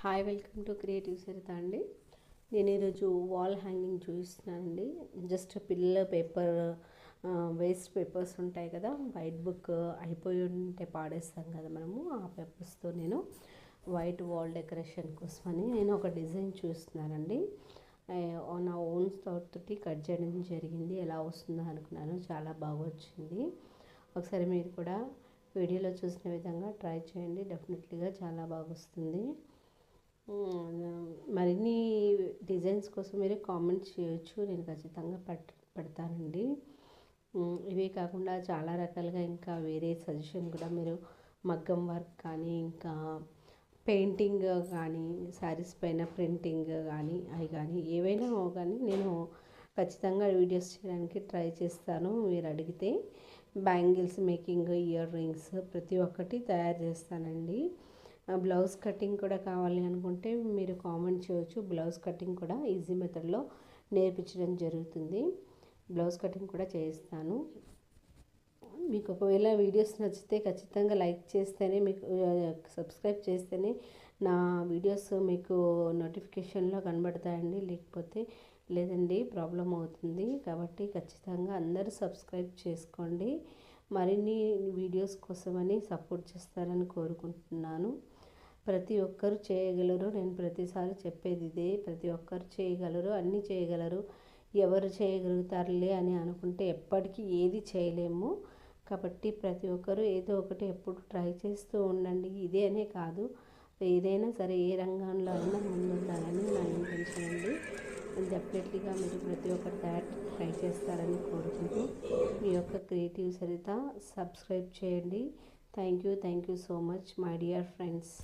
Hi, welcome to creative Saritha అండి. నేను ఈరోజు వాల్ హ్యాంగింగ్ చూపిస్తున్నానండి. జస్ట్ పిల్లల పేపర్ వేస్ట్ పేపర్స్ ఉంటాయి కదా, వైట్ బుక్ అయిపోయి ఉంటే పాడేస్తాం కదా మనము, ఆ పేపర్స్తో నేను వైట్ వాల్ డెకరేషన్ కోసమని నేను ఒక డిజైన్ చూస్తున్నానండి. నా ఓన్ తోటి కట్ చేయడం జరిగింది. ఎలా వస్తుందో అనుకున్నాను, చాలా బాగా వచ్చింది. ఒకసారి మీరు కూడా వీడియోలో చూసిన విధంగా ట్రై చేయండి, డెఫినెట్లీగా చాలా బాగా వస్తుంది. మరిన్ని డిజైన్స్ కోసం మీరు కామెంట్ చేయొచ్చు, నేను ఖచ్చితంగా పెడతానండి. ఇవే కాకుండా చాలా రకాలుగా ఇంకా వేరే సజెషన్ కూడా మీరు మగ్గం వర్క్ కానీ, ఇంకా పెయింటింగ్ కానీ, శారీస్ పైన ప్రింటింగ్ కానీ, అవి కానీ ఏవైనా కానీ నేను ఖచ్చితంగా వీడియోస్ చేయడానికి ట్రై చేస్తాను. మీరు అడిగితే బ్యాంగిల్స్ మేకింగ్, ఇయర్ రింగ్స్ ప్రతి ఒక్కటి తయారు చేస్తానండి. బ్లౌజ్ కటింగ్ కూడా కావాలి అనుకుంటే మీరు కామెంట్ చేయవచ్చు. బ్లౌజ్ కటింగ్ కూడా ఈజీ మెథడ్లో నేర్పించడం జరుగుతుంది. బ్లౌజ్ కటింగ్ కూడా చేస్తాను. మీకు ఒకవేళ వీడియోస్ నచ్చితే ఖచ్చితంగా లైక్ చేస్తేనే, మీకు సబ్స్క్రైబ్ చేస్తేనే నా వీడియోస్ మీకు నోటిఫికేషన్లో కనబడతాయండి. లేకపోతే లేదండి, ప్రాబ్లం అవుతుంది. కాబట్టి ఖచ్చితంగా అందరూ సబ్స్క్రైబ్ చేసుకోండి. మరిన్ని వీడియోస్ కోసమని సపోర్ట్ చేస్తారని కోరుకుంటున్నాను. ప్రతి ఒక్కరు చేయగలరు, నేను ప్రతిసారి చెప్పేది ఇదే, ప్రతి ఒక్కరు చేయగలరు, అన్నీ చేయగలరు. ఎవరు చేయగలుగుతారులే అని అనుకుంటే ఎప్పటికీ ఏది చేయలేము. కాబట్టి ప్రతి ఒక్కరు ఏదో ఒకటి ఎప్పుడు ట్రై చేస్తూ ఉండండి. ఇదే అనే కాదు, ఏదైనా సరే ఏ రంగంలో అయినా ముందుండాలని నా ఇంటెన్షన్ అండి. డెఫినెట్లీగా మీరు ప్రతి ఒక్కరు ట్రై చేస్తారని కోరుకుంటూ మీ యొక్క క్రియేటివ్ సరిత సబ్స్క్రైబ్ చేయండి. Thank you so much my dear friends.